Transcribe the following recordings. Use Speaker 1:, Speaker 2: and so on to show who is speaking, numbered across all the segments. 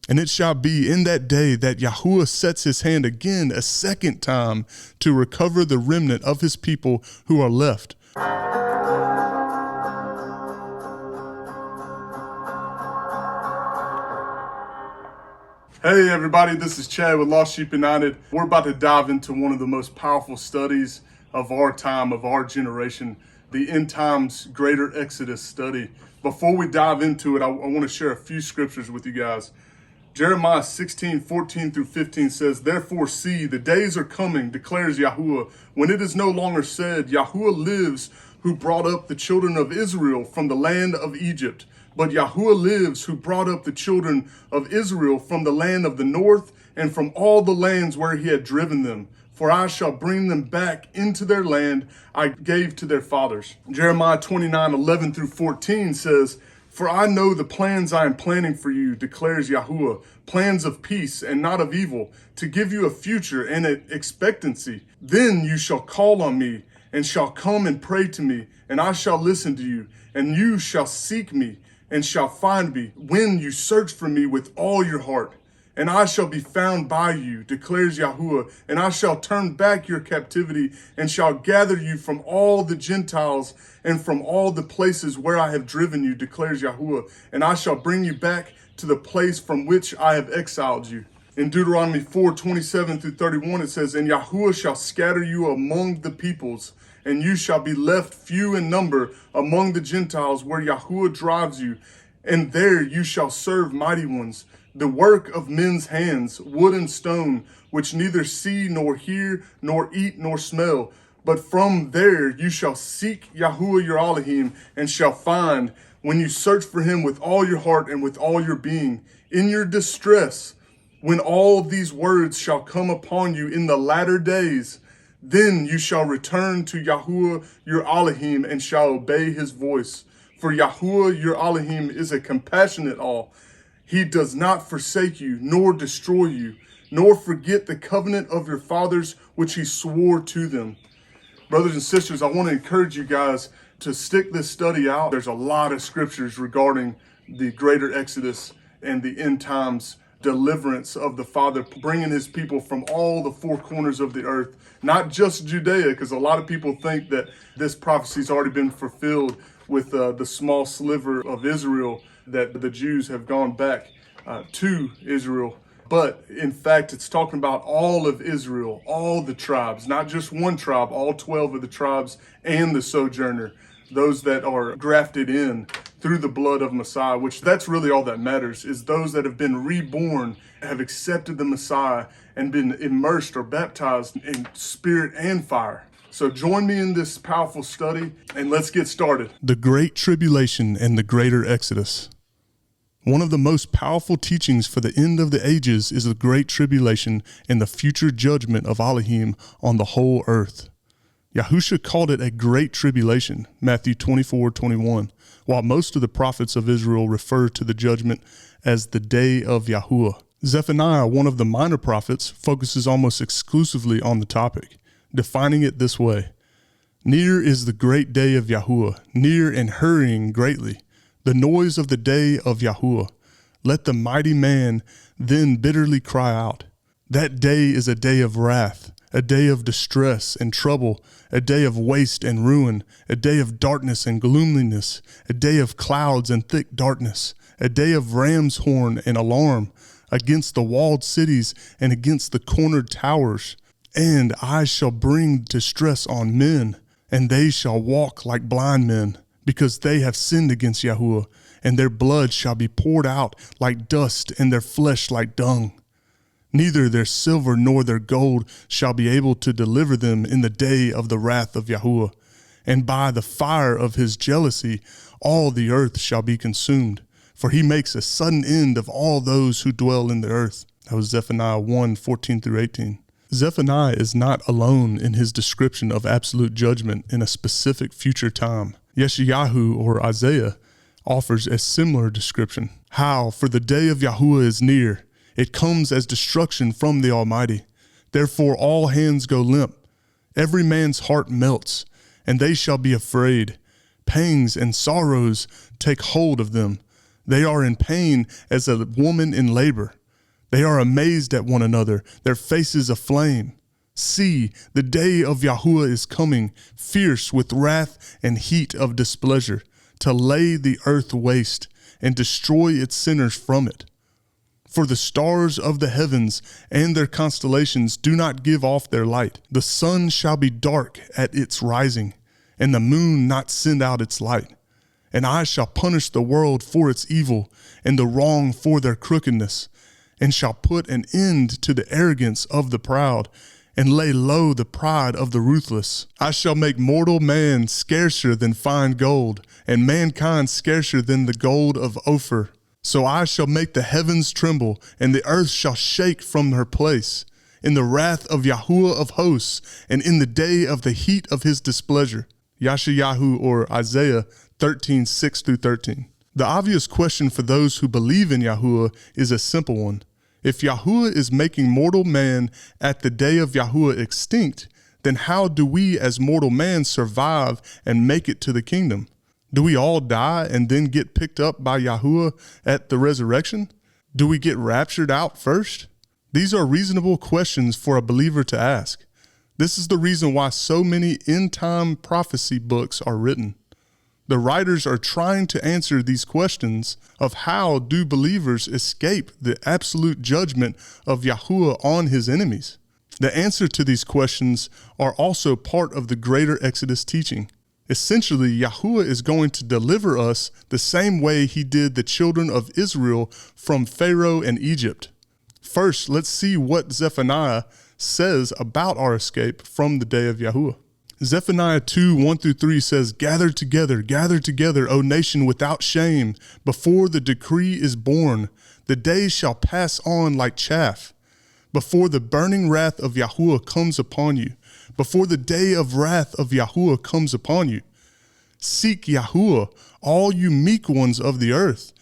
Speaker 1: And it shall be in that day that Yahuwah sets his hand again a second time to recover the remnant of his people who are left. Hey everybody, this is Chad with Lost Sheep United. We're about to dive into one of the most powerful studies of our time, of our generation, the End Times Greater Exodus study. Before we dive into it, I want to share a few scriptures with you guys. Jeremiah 16:14-15 says, "Therefore see, the days are coming, declares Yahuwah, when it is no longer said, Yahuwah lives, who brought up the children of Israel from the land of Egypt. But Yahuwah lives, who brought up the children of Israel from the land of the north and from all the lands where he had driven them. For I shall bring them back into their land I gave to their fathers." Jeremiah 29:11-14 says, "For I know the plans I am planning for you, declares Yahuwah, plans of peace and not of evil, to give you a future and an expectancy. Then you shall call on me and shall come and pray to me, and I shall listen to you, and you shall seek me and shall find me when you search for me with all your heart. And I shall be found by you, declares Yahuwah, and I shall turn back your captivity and shall gather you from all the Gentiles and from all the places where I have driven you, declares Yahuwah, and I shall bring you back to the place from which I have exiled you." In Deuteronomy 4:27-31, it says, "And Yahuwah shall scatter you among the peoples, and you shall be left few in number among the Gentiles where Yahuwah drives you, and there you shall serve mighty ones, the work of men's hands, wood and stone, which neither see nor hear nor eat nor smell. But from there you shall seek Yahuwah your Elohim, and shall find, when you search for him with all your heart and with all your being. In your distress, when all these words shall come upon you in the latter days, then you shall return to Yahuwah your Elohim and shall obey his voice. For Yahuwah your Elohim is a compassionate all. He does not forsake you, nor destroy you, nor forget the covenant of your fathers, which he swore to them." Brothers and sisters, I want to encourage you guys to stick this study out. There's a lot of scriptures regarding the greater Exodus and the end times deliverance of the Father, bringing his people from all the four corners of the earth, not just Judea, because a lot of people think that this prophecy's already been fulfilled with the small sliver of Israel, that the Jews have gone back to Israel. But in fact, it's talking about all of Israel, all the tribes, not just one tribe, all 12 of the tribes and the sojourner, those that are grafted in through the blood of Messiah, which that's really all that matters, is those that have been reborn, have accepted the Messiah and been immersed or baptized in spirit and fire. So join me in this powerful study and let's get started. The Great Tribulation and the Greater Exodus. One of the most powerful teachings for the end of the ages is the Great Tribulation and the future judgment of Elohim on the whole earth. Yahusha called it a Great Tribulation, Matthew 24:21, while most of the prophets of Israel refer to the judgment as the Day of Yahuwah. Zephaniah, one of the minor prophets, focuses almost exclusively on the topic, defining it this way: "Near is the great day of Yahuwah, near and hurrying greatly, the noise of the day of Yahuwah. Let the mighty man then bitterly cry out. That day is a day of wrath, a day of distress and trouble, a day of waste and ruin, a day of darkness and gloominess, a day of clouds and thick darkness, a day of ram's horn and alarm against the walled cities and against the cornered towers. And I shall bring distress on men, and they shall walk like blind men, because they have sinned against Yahuwah, and their blood shall be poured out like dust, and their flesh like dung. Neither their silver nor their gold shall be able to deliver them in the day of the wrath of Yahuwah. And by the fire of his jealousy all the earth shall be consumed, for he makes a sudden end of all those who dwell in the earth." That was Zephaniah 1:14-18. Zephaniah is not alone in his description of absolute judgment in a specific future time. Yeshayahu, or Isaiah, offers a similar description. "How, for the day of Yahuwah is near. It comes as destruction from the Almighty. Therefore all hands go limp. Every man's heart melts, and they shall be afraid. Pangs and sorrows take hold of them. They are in pain as a woman in labor. They are amazed at one another, their faces aflame. See, the day of Yahuwah is coming, fierce with wrath and heat of displeasure, to lay the earth waste and destroy its sinners from it. For the stars of the heavens and their constellations do not give off their light. The sun shall be dark at its rising, and the moon not send out its light. And I shall punish the world for its evil, and the wrong for their crookedness, and shall put an end to the arrogance of the proud, and lay low the pride of the ruthless. I shall make mortal man scarcer than fine gold, and mankind scarcer than the gold of Ophir. So I shall make the heavens tremble, and the earth shall shake from her place, in the wrath of Yahuwah of hosts, and in the day of the heat of his displeasure. Yeshayahu, or Isaiah 13:6-13. The obvious question for those who believe in Yahuwah is a simple one. If Yahuwah is making mortal man at the day of Yahuwah extinct, then how do we as mortal man survive and make it to the kingdom? Do we all die and then get picked up by Yahuwah at the resurrection? Do we get raptured out first? These are reasonable questions for a believer to ask. This is the reason why so many end-time prophecy books are written. The writers are trying to answer these questions of how do believers escape the absolute judgment of Yahuwah on his enemies. The answer to these questions are also part of the greater Exodus teaching. Essentially, Yahuwah is going to deliver us the same way he did the children of Israel from Pharaoh and Egypt. First, let's see what Zephaniah says about our escape from the day of Yahuwah. Zephaniah 2:1-3 says, gather together, O nation without shame, before the decree is born. The days shall pass on like chaff, before the burning wrath of Yahuwah comes upon you, before the day of wrath of Yahuwah comes upon you. Seek Yahuwah, all you meek ones of the earth,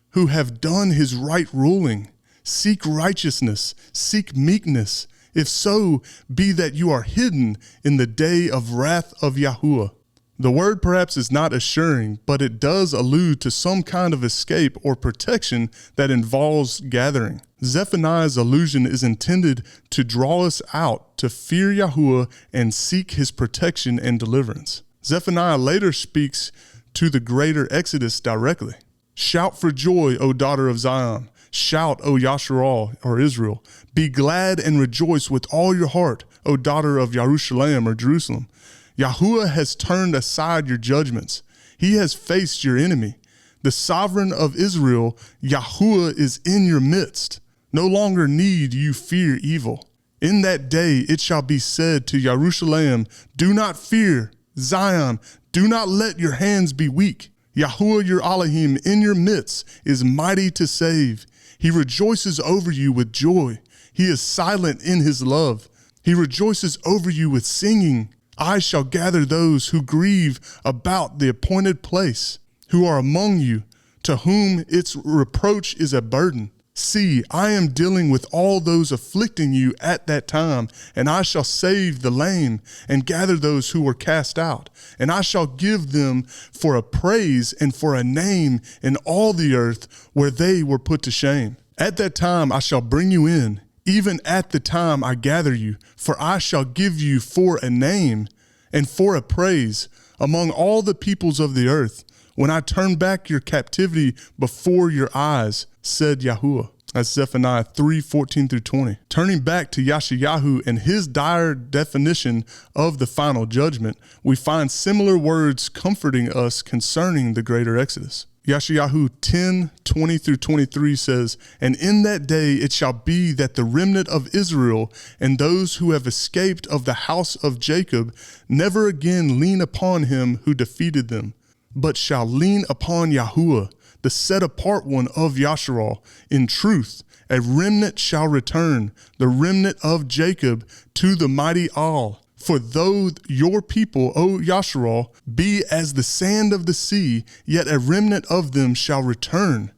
Speaker 1: who have done his right ruling. Seek righteousness, seek meekness, if so be that you are hidden in the day of wrath of Yahuwah. The word perhaps is not assuring, but it does allude to some kind of escape or protection that involves gathering. Zephaniah's allusion is intended to draw us out to fear Yahuwah and seek his protection and deliverance. Zephaniah later speaks to the greater Exodus directly. Shout for joy, O daughter of Zion. Shout, O Yasharal, or Israel. Be glad and rejoice with all your heart, O daughter of Jerusalem, or Jerusalem. Yahuwah has turned aside your judgments. He has faced your enemy. The sovereign of Israel, Yahuwah, is in your midst. No longer need you fear evil. In that day it shall be said to Jerusalem, do not fear. Zion, do not let your hands be weak. Yahuwah your Elohim in your midst is mighty to save. He rejoices over you with joy. He is silent in his love. He rejoices over you with singing. I shall gather those who grieve about the appointed place, who are among you, to whom its reproach is a burden. See, I am dealing with all those afflicting you at that time, and I shall save the lame and gather those who were cast out. And I shall give them for a praise and for a name in all the earth where they were put to shame. At that time I shall bring you in, even at the time I gather you, for I shall give you for a name and for a praise among all the peoples of the earth, when I turn back your captivity before your eyes, said Yahuwah. That's Zephaniah 3:14-20. Turning back to Yeshayahu and his dire definition of the final judgment, we find similar words comforting us concerning the greater Exodus. Yeshayahu 10:20-23 says, and in that day it shall be that the remnant of Israel and those who have escaped of the house of Jacob never again lean upon him who defeated them, but shall lean upon Yahuwah, the set apart one of Yasharal. In truth, a remnant shall return, the remnant of Jacob, to the mighty Al. For though your people, O Yasharal, be as the sand of the sea, yet a remnant of them shall return,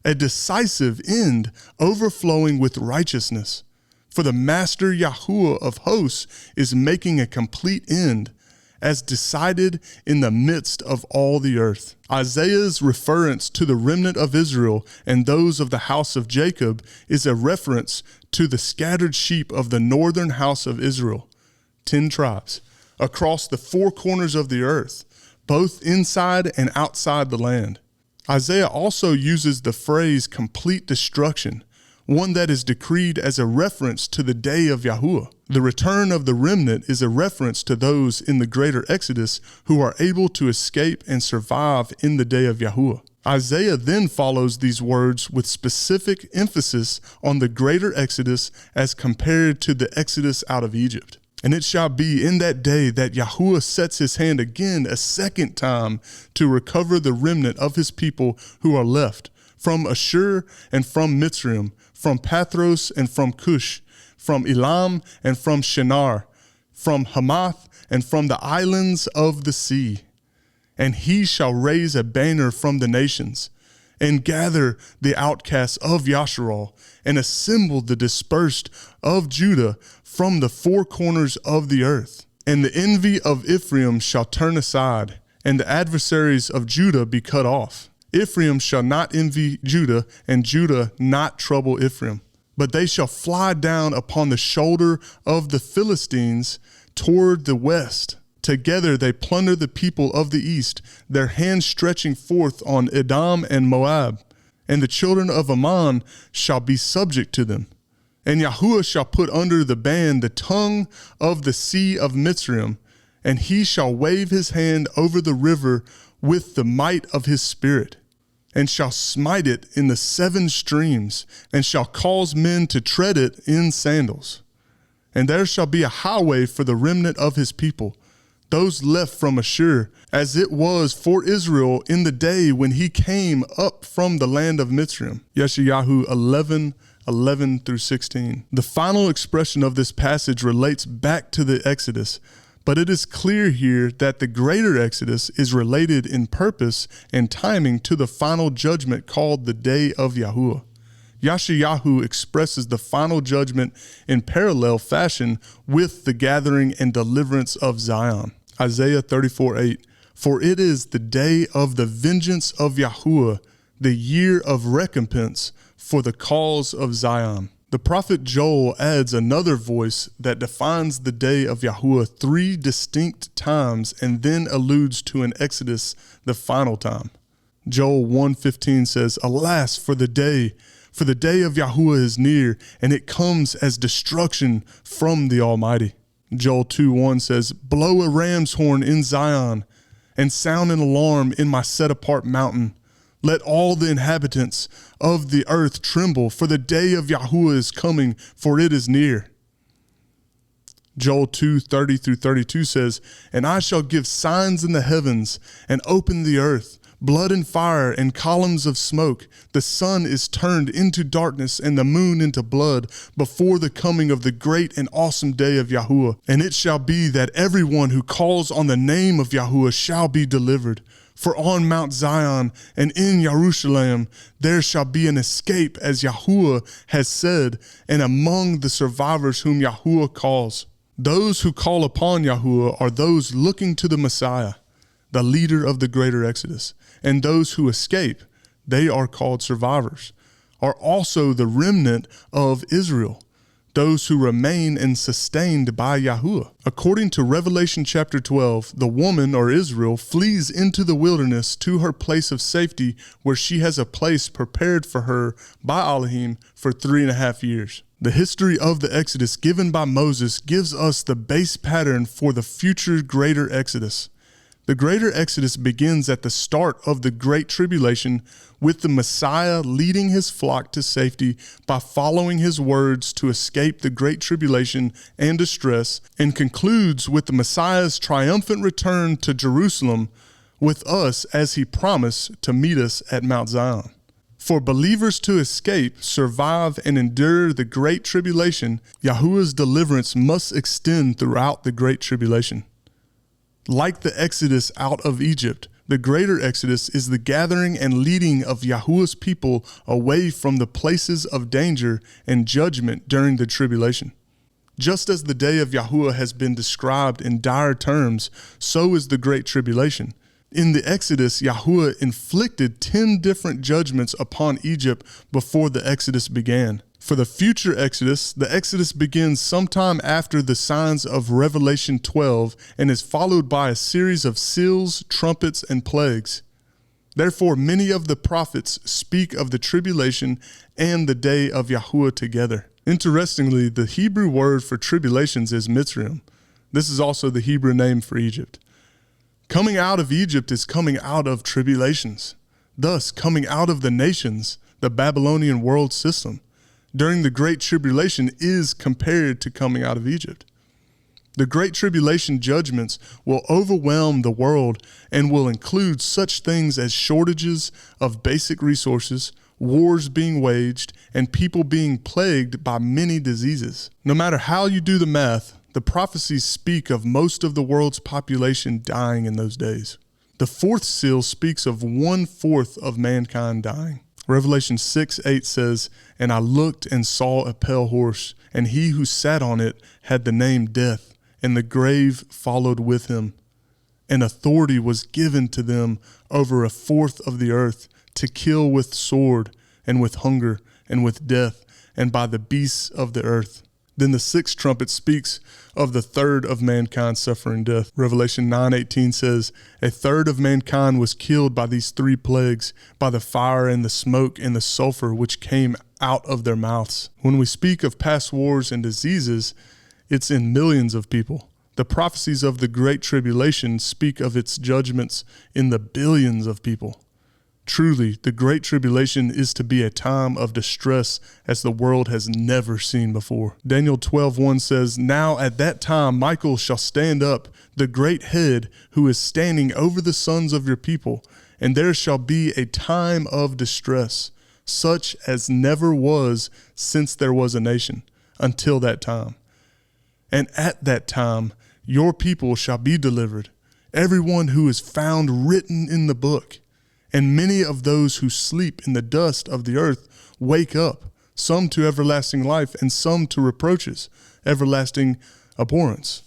Speaker 1: a decisive end, overflowing with righteousness. For the Master Yahuwah of hosts is making a complete end, as decided in the midst of all the earth. Isaiah's reference to the remnant of Israel and those of the house of Jacob is a reference to the scattered sheep of the northern house of Israel, 10 tribes, across the 4 corners of the earth, both inside and outside the land. Isaiah also uses the phrase complete destruction, one that is decreed as a reference to the day of Yahuwah. The return of the remnant is a reference to those in the greater Exodus who are able to escape and survive in the day of Yahuwah. Isaiah then follows these words with specific emphasis on the greater Exodus as compared to the Exodus out of Egypt. And it shall be in that day that Yahuwah sets his hand again a second time to recover the remnant of his people who are left, from Ashur and from Mitzrayim, from Pathros and from Cush, from Elam and from Shinar, from Hamath and from the islands of the sea. And he shall raise a banner from the nations, and gather the outcasts of Yasharal, and assemble the dispersed of Judah from the 4 corners of the earth. And the envy of Ephraim shall turn aside, and the adversaries of Judah be cut off. Ephraim shall not envy Judah, and Judah not trouble Ephraim. But they shall fly down upon the shoulder of the Philistines toward the west. Together they plunder the people of the east, their hands stretching forth on Edom and Moab. And the children of Ammon shall be subject to them. And Yahuwah shall put under the ban the tongue of the sea of Mitzrayim, and he shall wave his hand over the river with the might of his spirit, and shall smite it in the 7 streams, and shall cause men to tread it in sandals. And there shall be a highway for the remnant of his people, those left from Ashur, as it was for Israel in the day when he came up from the land of Mitzrayim. Yeshayahu 11:11 through 16. The final expression of this passage relates back to the Exodus, but it is clear here that the greater Exodus is related in purpose and timing to the final judgment called the Day of Yahuwah. Yeshayahu expresses the final judgment in parallel fashion with the gathering and deliverance of Zion. Isaiah 34:8. For it is the day of the vengeance of Yahuwah, the year of recompense for the cause of Zion. The prophet Joel adds another voice that defines the day of Yahuwah 3 distinct times and then alludes to an Exodus the final time. Joel 1:15 says, Alas, for the day of Yahuwah is near, and it comes as destruction from the Almighty. Joel 2:1 says, Blow a ram's horn in Zion, and sound an alarm in my set-apart mountain. Let all the inhabitants of the earth tremble, for the day of Yahuwah is coming, for it is near. Joel 2:30 through 32 says, And I shall give signs in the heavens, and open the earth, blood and fire and columns of smoke. The sun is turned into darkness and the moon into blood before the coming of the great and awesome day of Yahuwah. And it shall be that everyone who calls on the name of Yahuwah shall be delivered. For on Mount Zion and in Jerusalem there shall be an escape, as Yahuwah has said, and among the survivors whom Yahuwah calls. Those who call upon Yahuwah are those looking to the Messiah, the leader of the greater Exodus. And those who escape, they are called survivors, are also the remnant of Israel, those who remain and sustained by Yahuwah. According to Revelation chapter 12, the woman, or Israel, flees into the wilderness to her place of safety, where she has a place prepared for her by Elohim for 3.5 years. The history of the Exodus given by Moses gives us the base pattern for the future greater Exodus. The greater Exodus begins at the start of the Great Tribulation, with the Messiah leading his flock to safety by following his words to escape the Great Tribulation and distress, and concludes with the Messiah's triumphant return to Jerusalem with us as he promised to meet us at Mount Zion. For believers to escape, survive, and endure the Great Tribulation, Yahuwah's deliverance must extend throughout the Great Tribulation. Like the Exodus out of Egypt, the greater Exodus is the gathering and leading of Yahuwah's people away from the places of danger and judgment during the tribulation. Just as the day of Yahuah has been described in dire terms, so is the Great Tribulation. In the Exodus, Yahuah inflicted 10 different judgments upon Egypt before the Exodus began. For the future Exodus, the Exodus begins sometime after the signs of Revelation 12 and is followed by a series of seals, trumpets, and plagues. Therefore, many of the prophets speak of the tribulation and the day of Yahuah together. Interestingly, the Hebrew word for tribulations is Mitzrayim. This is also the Hebrew name for Egypt. Coming out of Egypt is coming out of tribulations. Thus, coming out of the nations, the Babylonian world system, during the Great Tribulation is compared to coming out of Egypt. The Great Tribulation judgments will overwhelm the world and will include such things as shortages of basic resources, wars being waged, and people being plagued by many diseases. No matter how you do the math, the prophecies speak of most of the world's population dying in those days. The fourth seal speaks of 1/4 of mankind dying. Revelation 6:8 says, "And I looked and saw a pale horse, and he who sat on it had the name Death, and the grave followed with him. And authority was given to them over 1/4 of the earth to kill with sword, and with hunger, and with death, and by the beasts of the earth." Then the sixth trumpet speaks of the third of mankind suffering death. Revelation 9:18 says, "A third of mankind was killed by these 3 plagues, by the fire and the smoke and the sulfur which came out of their mouths." When we speak of past wars and diseases, it's in millions of people. The prophecies of the Great Tribulation speak of its judgments in the billions of people. Truly, the Great Tribulation is to be a time of distress as the world has never seen before. Daniel 12:1 says, "Now at that time Michael shall stand up, the great head, who is standing over the sons of your people, and there shall be a time of distress, such as never was since there was a nation, until that time. And at that time your people shall be delivered, everyone who is found written in the book. And many of those who sleep in the dust of the earth wake up, some to everlasting life and some to reproaches, everlasting abhorrence."